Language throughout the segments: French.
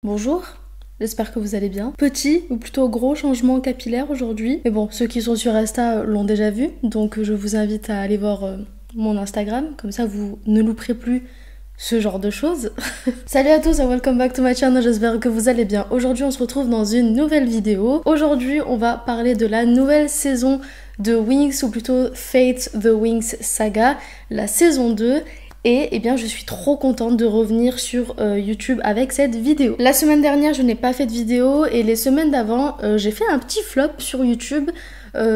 Bonjour, j'espère que vous allez bien. Petit ou plutôt gros changement capillaire aujourd'hui. Mais bon, ceux qui sont sur Insta l'ont déjà vu, donc je vous invite à aller voir mon Instagram, comme ça vous ne louperez plus ce genre de choses. Salut à tous et welcome back to my channel, j'espère que vous allez bien. Aujourd'hui on se retrouve dans une nouvelle vidéo. Aujourd'hui on va parler de la nouvelle saison de Winx, ou plutôt Fate the Winx Saga, la saison 2. Et eh bien je suis trop contente de revenir sur YouTube avec cette vidéo. La semaine dernière je n'ai pas fait de vidéo et les semaines d'avant j'ai fait un petit flop sur YouTube.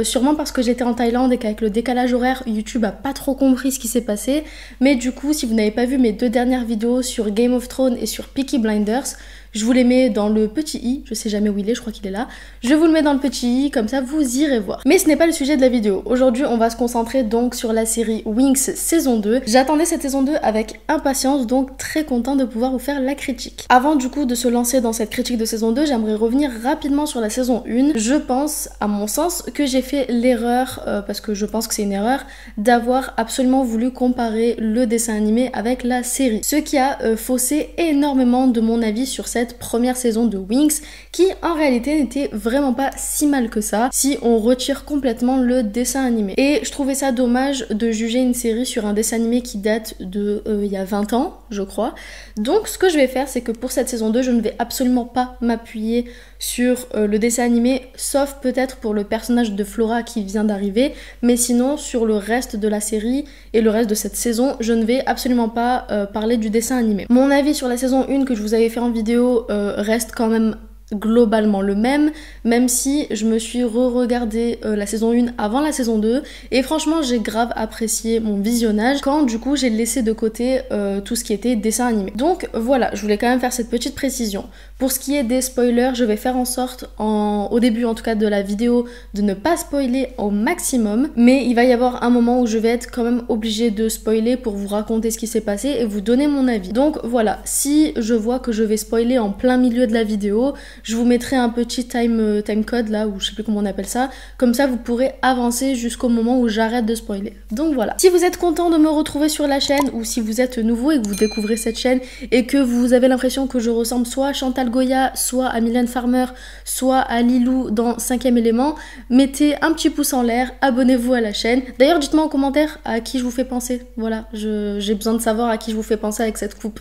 Sûrement parce que j'étais en Thaïlande et qu'avec le décalage horaire, YouTube a pas trop compris ce qui s'est passé. Mais du coup, si vous n'avez pas vu mes deux dernières vidéos sur Game of Thrones et sur Peaky Blinders, je vous les mets dans le petit i, je sais jamais où il est, je crois qu'il est là. Je vous le mets dans le petit i, comme ça vous irez voir. Mais ce n'est pas le sujet de la vidéo. Aujourd'hui, on va se concentrer donc sur la série Winx saison 2. J'attendais cette saison 2 avec impatience, donc très content de pouvoir vous faire la critique. Avant du coup de se lancer dans cette critique de saison 2, j'aimerais revenir rapidement sur la saison 1. Je pense, à mon sens, que j'ai fait l'erreur, parce que je pense que c'est une erreur, d'avoir absolument voulu comparer le dessin animé avec la série. Ce qui a faussé énormément de mon avis sur cette première saison de Winx, qui en réalité n'était vraiment pas si mal que ça si on retire complètement le dessin animé. Et je trouvais ça dommage de juger une série sur un dessin animé qui date de il y a 20 ans, je crois. Donc ce que je vais faire, c'est que pour cette saison 2, je ne vais absolument pas m'appuyer sur le dessin animé, sauf peut-être pour le personnage de Flora qui vient d'arriver, mais sinon sur le reste de la série et le reste de cette saison, je ne vais absolument pas parler du dessin animé. Mon avis sur la saison 1 que je vous avais fait en vidéo reste quand même globalement le même si je me suis re-regardé la saison 1 avant la saison 2 et franchement j'ai grave apprécié mon visionnage quand du coup j'ai laissé de côté tout ce qui était dessin animé. Donc voilà, je voulais quand même faire cette petite précision. Pour ce qui est des spoilers, je vais faire en sorte au début en tout cas de la vidéo de ne pas spoiler au maximum, mais il va y avoir un moment où je vais être quand même obligée de spoiler pour vous raconter ce qui s'est passé et vous donner mon avis. Donc voilà, si je vois que je vais spoiler en plein milieu de la vidéo, je vous mettrai un petit time code là, ou je sais plus comment on appelle ça, comme ça vous pourrez avancer jusqu'au moment où j'arrête de spoiler. Donc voilà. Si vous êtes content de me retrouver sur la chaîne, ou si vous êtes nouveau et que vous découvrez cette chaîne et que vous avez l'impression que je ressemble soit à Chantal Goya, soit à Mylène Farmer, soit à Lilou dans 5e élément, mettez un petit pouce en l'air, abonnez-vous à la chaîne. D'ailleurs dites-moi en commentaire à qui je vous fais penser. Voilà, j'ai besoin de savoir à qui je vous fais penser avec cette coupe,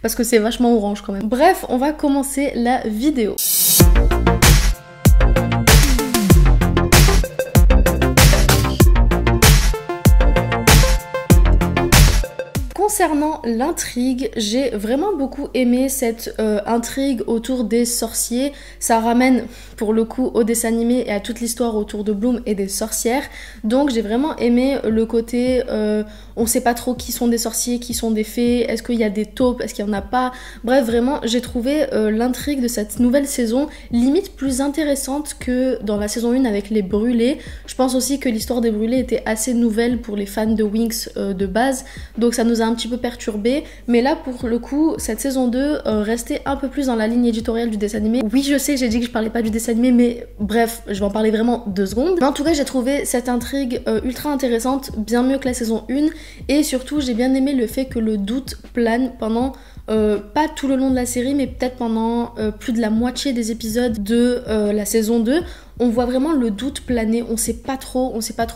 parce que c'est vachement orange quand même. Bref, on va commencer la vidéo. Concernant l'intrigue, j'ai vraiment beaucoup aimé cette intrigue autour des sorciers. Ça ramène pour le coup au dessin animé et à toute l'histoire autour de Bloom et des sorcières. Donc j'ai vraiment aimé le côté on sait pas trop qui sont des sorciers, qui sont des fées, est-ce qu'il y a des taupes, est-ce qu'il y en a pas. Bref, vraiment j'ai trouvé l'intrigue de cette nouvelle saison limite plus intéressante que dans la saison 1 avec les brûlés. Je pense aussi que l'histoire des brûlés était assez nouvelle pour les fans de Winx de base, donc ça nous a un petit peu perturbé, mais là pour le coup cette saison 2 restait un peu plus dans la ligne éditoriale du dessin animé. Oui, je sais, j'ai dit que je parlais pas du dessin animé, mais bref, je vais en parler vraiment 2 secondes. Mais en tout cas j'ai trouvé cette intrigue ultra intéressante, bien mieux que la saison 1, et surtout j'ai bien aimé le fait que le doute plane pendant pas tout le long de la série, mais peut-être pendant plus de la moitié des épisodes de la saison 2. On voit vraiment le doute planer, on sait pas trop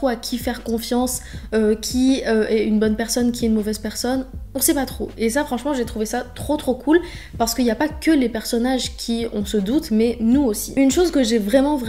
à qui faire confiance, qui est une bonne personne, qui est une mauvaise personne, on sait pas trop. Et ça franchement j'ai trouvé ça trop cool, parce qu'il n'y a pas que les personnages qui ont ce doute, mais nous aussi. Une chose que j'ai vraiment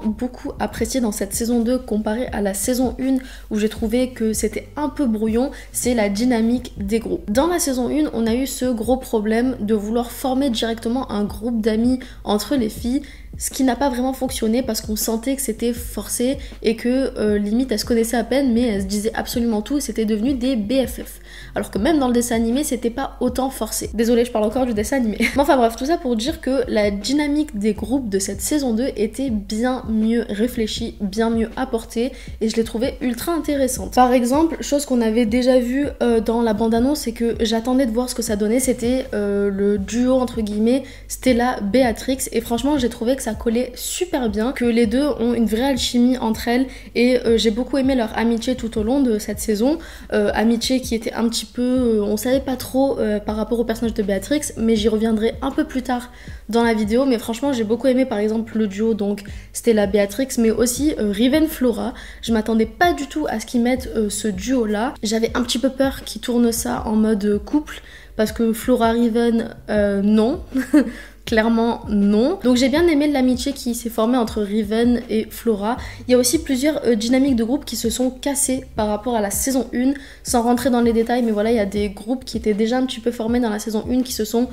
beaucoup apprécié dans cette saison 2 comparée à la saison 1 où j'ai trouvé que c'était un peu brouillon, c'est la dynamique des groupes. Dans la saison 1, on a eu ce gros problème de vouloir former directement un groupe d'amis entre les filles, ce qui n'a pas vraiment fonctionné parce qu'on sentait que c'était forcé et que limite elles se connaissaient à peine, mais elles se disaient absolument tout et c'était devenu des BFF. Alors que même dans le dessin animé c'était pas autant forcé. Désolée, je parle encore du dessin animé. Mais enfin bref, tout ça pour dire que la dynamique des groupes de cette saison 2 était bien mieux réfléchie, bien mieux apportée, et je l'ai trouvée ultra intéressante. Par exemple, chose qu'on avait déjà vue dans la bande-annonce, c'est que j'attendais de voir ce que ça donnait année, c'était le duo entre guillemets Stella-Béatrix, et franchement j'ai trouvé que ça collait super bien, que les deux ont une vraie alchimie entre elles, et j'ai beaucoup aimé leur amitié tout au long de cette saison. Amitié qui était un petit peu, on savait pas trop par rapport au personnage de Béatrix, mais j'y reviendrai un peu plus tard dans la vidéo. Mais franchement j'ai beaucoup aimé par exemple le duo donc Stella-Béatrix, mais aussi Riven-Flora. Je m'attendais pas du tout à ce qu'ils mettent ce duo là, j'avais un petit peu peur qu'ils tournent ça en mode couple, parce que Flora Riven, non. Clairement non. Donc j'ai bien aimé l'amitié qui s'est formée entre Riven et Flora. Il y a aussi plusieurs dynamiques de groupe qui se sont cassées par rapport à la saison 1, sans rentrer dans les détails, mais voilà, il y a des groupes qui étaient déjà un petit peu formés dans la saison 1 qui se sont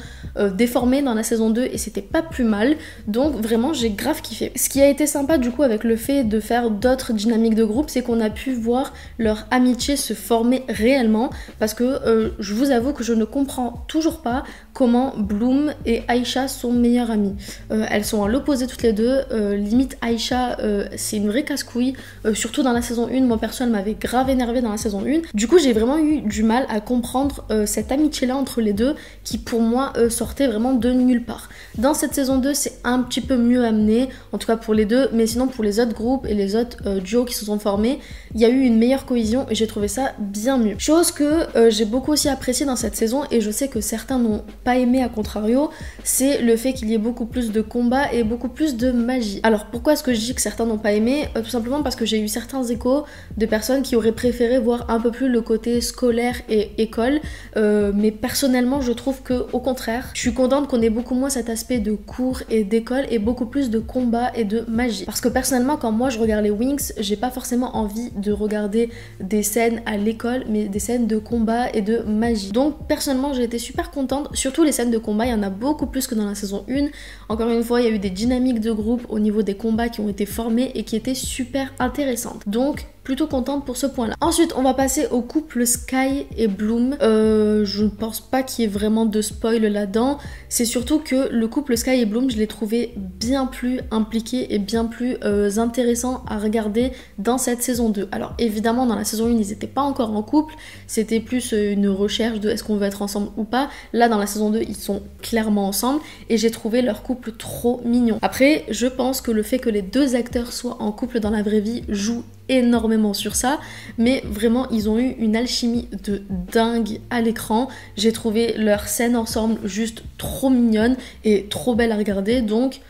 déformés dans la saison 2, et c'était pas plus mal. Donc vraiment j'ai grave kiffé. Ce qui a été sympa du coup avec le fait de faire d'autres dynamiques de groupe, c'est qu'on a pu voir leur amitié se former réellement, parce que je vous avoue que je ne comprends toujours pas comment Bloom et Aïcha sont meilleures amies. Elles sont à l'opposé toutes les deux, limite Aïcha c'est une vraie casse-couille, surtout dans la saison 1, moi perso elle m'avait grave énervée dans la saison 1. Du coup j'ai vraiment eu du mal à comprendre cette amitié là entre les deux, qui pour moi sortait vraiment de nulle part. Dans cette saison 2 c'est un petit peu mieux amené, en tout cas pour les deux, mais sinon pour les autres groupes et les autres duos qui se sont formés, il y a eu une meilleure cohésion et j'ai trouvé ça bien mieux. Chose que j'ai beaucoup aussi apprécié dans cette saison, et je sais que certains n'ont pas aimé à contrario, c'est le fait qu'il y ait beaucoup plus de combats et beaucoup plus de magie. Alors pourquoi est-ce que je dis que certains n'ont pas aimé? Tout simplement parce que j'ai eu certains échos de personnes qui auraient préféré voir un peu plus le côté scolaire et école, mais personnellement je trouve que au contraire, je suis contente qu'on ait beaucoup moins cet aspect de cours et d'école et beaucoup plus de combats et de magie. Parce que personnellement quand moi je regarde les Winx, j'ai pas forcément envie de regarder des scènes à l'école, mais des scènes de combat et de magie. Donc personnellement j'ai été super contente, surtout les scènes de combat, il y en a beaucoup plus que dans la saison 1. Encore une fois, il y a eu des dynamiques de groupe au niveau des combats qui ont été formées et qui étaient super intéressantes. Donc plutôt contente pour ce point là. Ensuite on va passer au couple Sky et Bloom. Je ne pense pas qu'il y ait vraiment de spoil là-dedans, c'est surtout que le couple Sky et Bloom je l'ai trouvé bien plus impliqué et bien plus intéressant à regarder dans cette saison 2. Alors évidemment dans la saison 1 ils n'étaient pas encore en couple, c'était plus une recherche de est-ce qu'on veut être ensemble ou pas. Là dans la saison 2 ils sont clairement ensemble et j'ai trouvé leur couple trop mignon. Après je pense que le fait que les deux acteurs soient en couple dans la vraie vie joue énormément sur ça, mais vraiment ils ont eu une alchimie de dingue à l'écran. J'ai trouvé leurs scènes ensemble juste trop mignonnes et trop belles à regarder, donc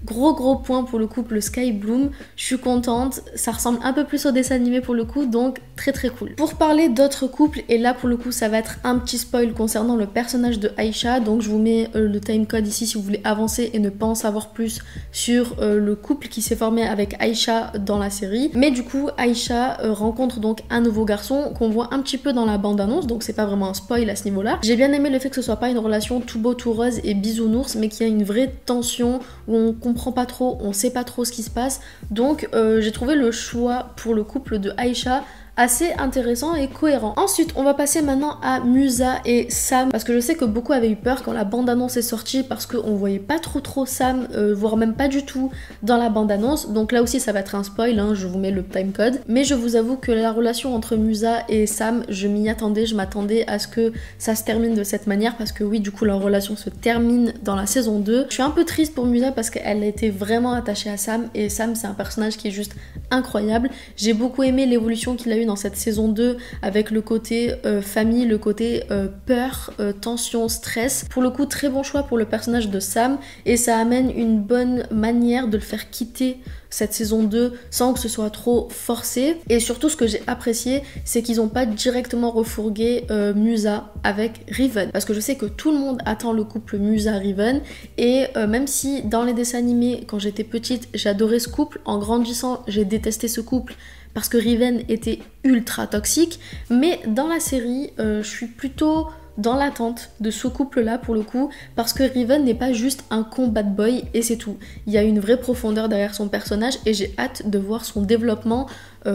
gros point pour le couple Sky Bloom, je suis contente, ça ressemble un peu plus au dessin animé pour le coup, donc très cool. Pour parler d'autres couples, et là pour le coup ça va être un petit spoil concernant le personnage de Aïcha, donc je vous mets le timecode ici si vous voulez avancer et ne pas en savoir plus sur le couple qui s'est formé avec Aïcha dans la série. Mais du coup Aïcha rencontre donc un nouveau garçon qu'on voit un petit peu dans la bande-annonce, donc c'est pas vraiment un spoil à ce niveau-là. J'ai bien aimé le fait que ce soit pas une relation tout beau tout rose et bisounours, mais qu'il y a une vraie tension où on comprend pas trop, on sait pas trop ce qui se passe, donc j'ai trouvé le choix pour le couple de Aïcha assez intéressant et cohérent. Ensuite, on va passer maintenant à Musa et Sam, parce que je sais que beaucoup avaient eu peur quand la bande-annonce est sortie, parce qu'on voyait pas trop Sam, voire même pas du tout dans la bande-annonce, donc là aussi ça va être un spoil, hein, je vous mets le timecode, mais je vous avoue que la relation entre Musa et Sam, je m'y attendais, je m'attendais à ce que ça se termine de cette manière, parce que oui, du coup leur relation se termine dans la saison 2. Je suis un peu triste pour Musa parce qu'elle a été vraiment attachée à Sam, et Sam c'est un personnage qui est juste incroyable. J'ai beaucoup aimé l'évolution qu'il a eu dans cette saison 2 avec le côté famille, le côté peur, tension, stress. Pour le coup, très bon choix pour le personnage de Sam, et ça amène une bonne manière de le faire quitter cette saison 2 sans que ce soit trop forcé. Et surtout ce que j'ai apprécié, c'est qu'ils n'ont pas directement refourgué Musa avec Riven, parce que je sais que tout le monde attend le couple Musa-Riven, et même si dans les dessins animés quand j'étais petite j'adorais ce couple, en grandissant j'ai détesté ce couple parce que Riven était ultra toxique, mais dans la série je suis plutôt dans l'attente de ce couple là pour le coup, parce que Riven n'est pas juste un con bad boy et c'est tout. Il y a une vraie profondeur derrière son personnage et j'ai hâte de voir son développement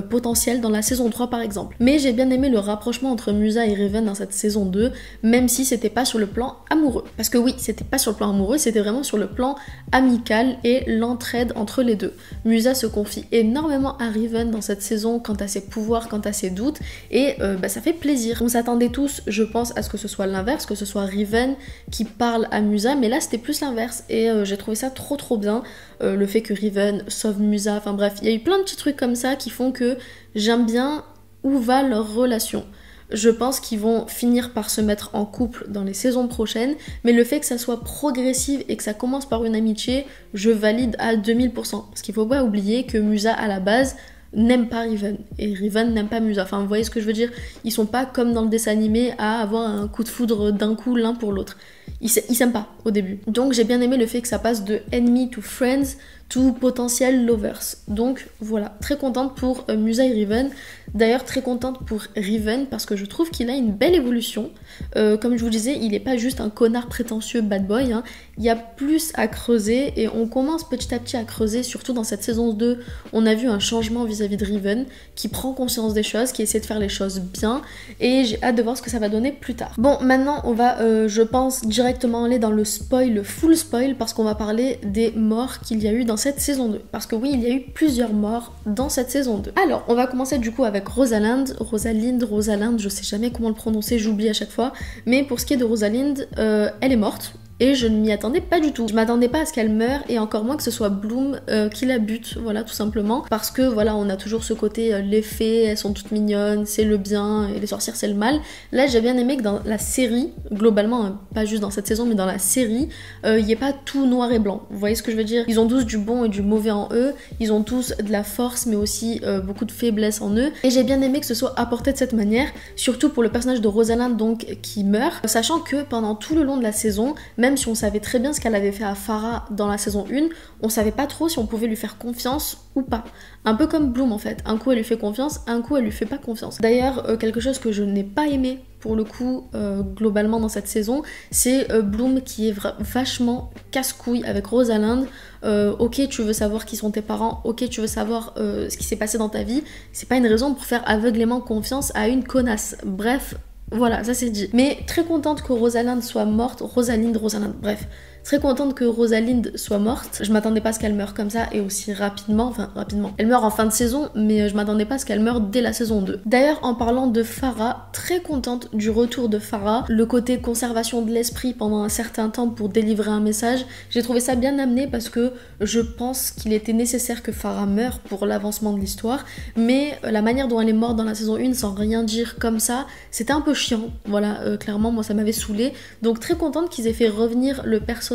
potentiel dans la saison 3 par exemple. Mais j'ai bien aimé le rapprochement entre Musa et Riven dans cette saison 2, même si c'était pas sur le plan amoureux. Parce que oui, c'était pas sur le plan amoureux, c'était vraiment sur le plan amical et l'entraide entre les deux. Musa se confie énormément à Riven dans cette saison quant à ses pouvoirs, quant à ses doutes, et ça fait plaisir. On s'attendait tous, je pense, à ce que ce soit l'inverse, que ce soit Riven qui parle à Musa, mais là c'était plus l'inverse et j'ai trouvé ça trop bien, le fait que Riven sauve Musa, enfin bref, il y a eu plein de petits trucs comme ça qui font que j'aime bien où va leur relation. Je pense qu'ils vont finir par se mettre en couple dans les saisons prochaines, mais le fait que ça soit progressif et que ça commence par une amitié, je valide à 2000%. Parce qu'il faut pas oublier que Musa, à la base, n'aime pas Riven, et Riven n'aime pas Musa. Enfin, vous voyez ce que je veux dire? Ils sont pas comme dans le dessin animé à avoir un coup de foudre d'un coup l'un pour l'autre. Ils s'aiment pas au début. Donc j'ai bien aimé le fait que ça passe de enemy to friends to potentiel lovers. Donc voilà, très contente pour Musa et Riven. D'ailleurs très contente pour Riven parce que je trouve qu'il a une belle évolution. Comme je vous disais, il est pas juste un connard prétentieux bad boy, hein. Il y a plus à creuser et on commence petit à petit à creuser, surtout dans cette saison 2. On a vu un changement vis-à-vis de Riven qui prend conscience des choses, qui essaie de faire les choses bien et j'ai hâte de voir ce que ça va donner plus tard. Bon, maintenant on va, je pense, directement aller dans le spoil, le full spoil, parce qu'on va parler des morts qu'il y a eu dans cette saison 2. Parce que oui, il y a eu plusieurs morts dans cette saison 2. Alors, on va commencer du coup avec Rosalind, je sais jamais comment le prononcer, j'oublie à chaque fois. Mais pour ce qui est de Rosalind, elle est morte. Et je ne m'y attendais pas du tout. Je m'attendais pas à ce qu'elle meure et encore moins que ce soit Bloom qui la bute, voilà, tout simplement. Parce que voilà, on a toujours ce côté, les fées, elles sont toutes mignonnes, c'est le bien, et les sorcières c'est le mal. Là, j'ai bien aimé que dans la série, globalement, hein, pas juste dans cette saison, mais dans la série, il n'y ait pas tout noir et blanc. Vous voyez ce que je veux dire? Ils ont tous du bon et du mauvais en eux, ils ont tous de la force, mais aussi beaucoup de faiblesse en eux. Et j'ai bien aimé que ce soit apporté de cette manière, surtout pour le personnage de Rosalind, donc, qui meurt, sachant que pendant tout le long de la saison, même si on savait très bien ce qu'elle avait fait à Farah dans la saison 1, on savait pas trop si on pouvait lui faire confiance ou pas. Un peu comme Bloom en fait, un coup elle lui fait confiance, un coup elle lui fait pas confiance. D'ailleurs, quelque chose que je n'ai pas aimé pour le coup globalement dans cette saison, c'est Bloom qui est vachement casse-couille avec Rosalind. Ok, tu veux savoir qui sont tes parents, ok, tu veux savoir ce qui s'est passé dans ta vie, c'est pas une raison pour faire aveuglément confiance à une connasse. Bref, voilà, ça c'est dit. Mais très contente que Rosalind soit morte. Rosalind, bref. Très contente que Rosalind soit morte. Je m'attendais pas à ce qu'elle meure comme ça et aussi rapidement. Enfin, rapidement. Elle meurt en fin de saison, mais je m'attendais pas à ce qu'elle meure dès la saison 2. D'ailleurs, en parlant de Farah, très contente du retour de Farah. Le côté conservation de l'esprit pendant un certain temps pour délivrer un message. J'ai trouvé ça bien amené parce que je pense qu'il était nécessaire que Farah meure pour l'avancement de l'histoire. Mais la manière dont elle est morte dans la saison 1 sans rien dire comme ça, c'était un peu chiant. Voilà, clairement, moi ça m'avait saoulée. Donc très contente qu'ils aient fait revenir le personnage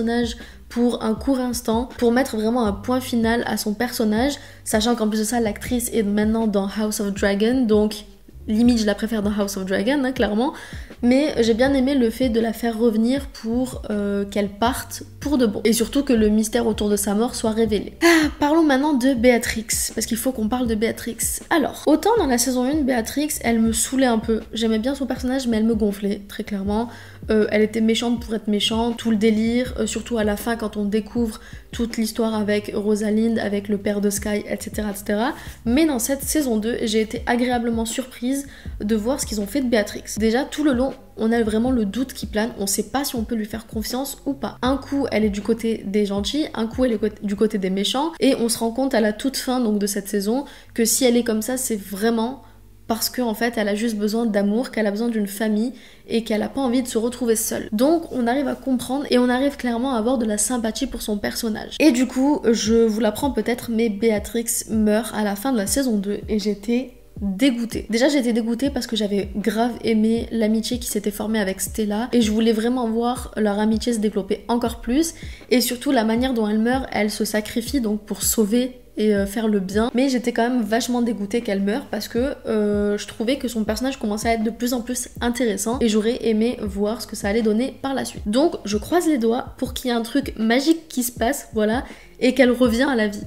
pour un court instant, pour mettre vraiment un point final à son personnage, sachant qu'en plus de ça, l'actrice est maintenant dans House of Dragon, donc limite je la préfère dans House of Dragon, hein, clairement, mais j'ai bien aimé le fait de la faire revenir pour qu'elle parte pour de bon, et surtout que le mystère autour de sa mort soit révélé. Parlons maintenant de Béatrix, parce qu'il faut qu'on parle de Béatrix. Alors, autant dans la saison 1, Béatrix, elle me saoulait un peu, j'aimais bien son personnage, mais elle me gonflait, très clairement. Elle était méchante pour être méchante, tout le délire, surtout à la fin quand on découvre toute l'histoire avec Rosalind, avec le père de Sky, etc., etc. Mais dans cette saison 2, j'ai été agréablement surprise de voir ce qu'ils ont fait de Béatrix. Déjà, tout le long, on a vraiment le doute qui plane, on sait pas si on peut lui faire confiance ou pas. Un coup, elle est du côté des gentils, un coup, elle est du côté des méchants, et on se rend compte à la toute fin donc, de cette saison que si elle est comme ça, c'est vraiment parce qu'en fait, elle a juste besoin d'amour, qu'elle a besoin d'une famille et qu'elle a pas envie de se retrouver seule. Donc, on arrive à comprendre et on arrive clairement à avoir de la sympathie pour son personnage. Et du coup, je vous l'apprends peut-être, mais Béatrix meurt à la fin de la saison 2 et j'étais dégoûtée. Déjà j'étais dégoûtée parce que j'avais grave aimé l'amitié qui s'était formée avec Stella et je voulais vraiment voir leur amitié se développer encore plus et surtout la manière dont elle meurt, elle se sacrifie donc pour sauver et faire le bien, mais j'étais quand même vachement dégoûtée qu'elle meure parce que je trouvais que son personnage commençait à être de plus en plus intéressant et j'aurais aimé voir ce que ça allait donner par la suite. Donc je croise les doigts pour qu'il y ait un truc magique qui se passe, voilà, et qu'elle revient à la vie.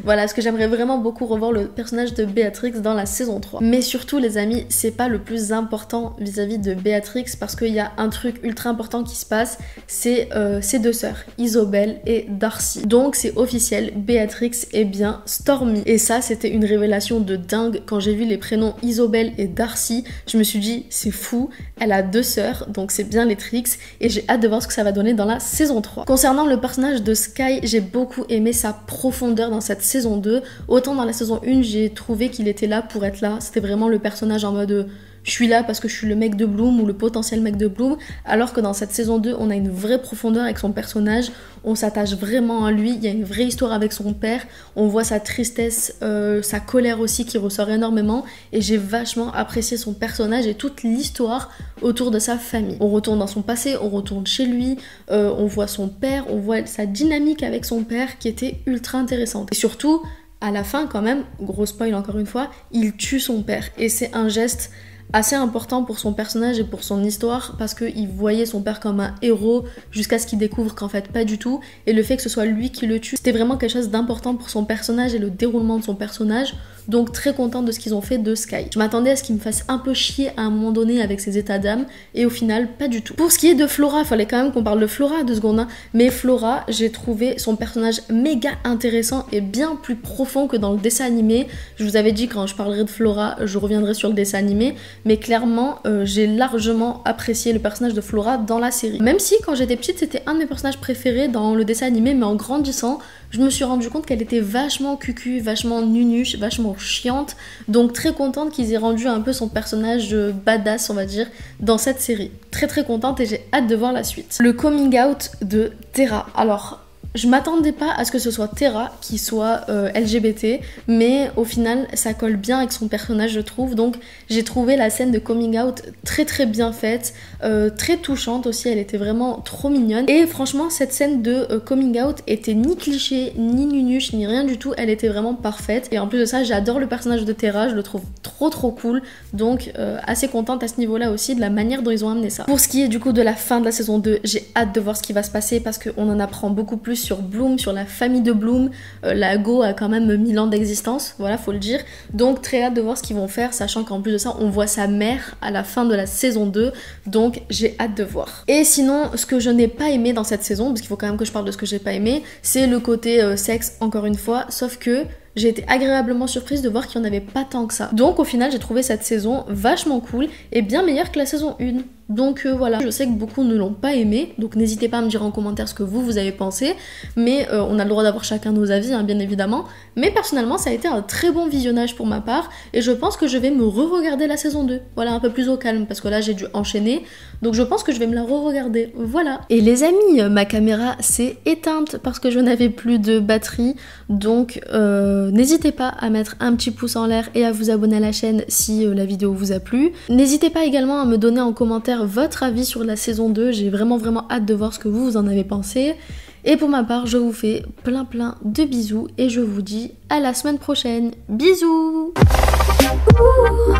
Voilà, parce que j'aimerais vraiment beaucoup revoir le personnage de Béatrix dans la saison 3. Mais surtout les amis, c'est pas le plus important vis-à-vis de Béatrix parce qu'il y a un truc ultra important qui se passe, c'est ses deux sœurs, Isobel et Darcy. Donc c'est officiel, Béatrix est bien Stormy. Et ça, c'était une révélation de dingue. Quand j'ai vu les prénoms Isobel et Darcy, je me suis dit, c'est fou, elle a deux sœurs, donc c'est bien les Trix, et j'ai hâte de voir ce que ça va donner dans la saison 3. Concernant le personnage de Sky, j'ai beaucoup aimé sa profondeur dans cette saison 2. Autant dans la saison 1, j'ai trouvé qu'il était là pour être là. C'était vraiment le personnage en mode je suis là parce que je suis le mec de Bloom ou le potentiel mec de Bloom, alors que dans cette saison 2, on a une vraie profondeur avec son personnage, on s'attache vraiment à lui, il y a une vraie histoire avec son père, on voit sa tristesse, sa colère aussi qui ressort énormément, et j'ai vachement apprécié son personnage et toute l'histoire autour de sa famille. On retourne dans son passé, on retourne chez lui, on voit son père, on voit sa dynamique avec son père qui était ultra intéressante. Et surtout, à la fin quand même, gros spoil encore une fois, il tue son père, et c'est un geste assez important pour son personnage et pour son histoire parce qu'il voyait son père comme un héros jusqu'à ce qu'il découvre qu'en fait pas du tout, et le fait que ce soit lui qui le tue, c'était vraiment quelque chose d'important pour son personnage et le déroulement de son personnage. Donc très contente de ce qu'ils ont fait de Sky. Je m'attendais à ce qu'il me fasse un peu chier à un moment donné avec ses états d'âme, et au final pas du tout. Pour ce qui est de Flora, fallait quand même qu'on parle de Flora 2 secondes, hein. Mais Flora, j'ai trouvé son personnage méga intéressant et bien plus profond que dans le dessin animé. Je vous avais dit quand je parlerai de Flora, je reviendrai sur le dessin animé, mais clairement j'ai largement apprécié le personnage de Flora dans la série. Même si quand j'étais petite c'était un de mes personnages préférés dans le dessin animé, mais en grandissant je me suis rendu compte qu'elle était vachement cucu, vachement nunuche, vachement chiante, donc très contente qu'ils aient rendu un peu son personnage badass on va dire dans cette série. Très très contente et j'ai hâte de voir la suite. Le coming out de Terra. Alors je m'attendais pas à ce que ce soit Terra qui soit LGBT, mais au final ça colle bien avec son personnage je trouve, donc j'ai trouvé la scène de coming out très très bien faite, très touchante aussi, elle était vraiment trop mignonne, et franchement cette scène de coming out était ni cliché, ni nunuche, ni rien du tout, elle était vraiment parfaite, et en plus de ça j'adore le personnage de Terra, je le trouve trop cool, donc assez contente à ce niveau là aussi de la manière dont ils ont amené ça. Pour ce qui est du coup de la fin de la saison 2, j'ai hâte de voir ce qui va se passer parce qu'on en apprend beaucoup plus sur Bloom, sur la famille de Bloom. La Go a quand même 1000 ans d'existence, voilà, faut le dire. Donc très hâte de voir ce qu'ils vont faire, sachant qu'en plus de ça, on voit sa mère à la fin de la saison 2, donc j'ai hâte de voir. Et sinon, ce que je n'ai pas aimé dans cette saison, parce qu'il faut quand même que je parle de ce que j'ai pas aimé, c'est le côté sexe, encore une fois, sauf que j'ai été agréablement surprise de voir qu'il n'y en avait pas tant que ça. Donc au final, j'ai trouvé cette saison vachement cool et bien meilleure que la saison 1. Donc voilà, je sais que beaucoup ne l'ont pas aimé, donc n'hésitez pas à me dire en commentaire ce que vous avez pensé, mais on a le droit d'avoir chacun nos avis, hein, bien évidemment. Mais personnellement, ça a été un très bon visionnage pour ma part, et je pense que je vais me re-regarder la saison 2, voilà, un peu plus au calme, parce que là j'ai dû enchaîner, donc je pense que je vais me la re-regarder, voilà. Et les amis, ma caméra s'est éteinte parce que je n'avais plus de batterie, donc n'hésitez pas à mettre un petit pouce en l'air et à vous abonner à la chaîne si la vidéo vous a plu. N'hésitez pas également à me donner en commentaire votre avis sur la saison 2, j'ai vraiment hâte de voir ce que vous en avez pensé. Et pour ma part, je vous fais plein de bisous et je vous dis à la semaine prochaine. Bisous. Ooh,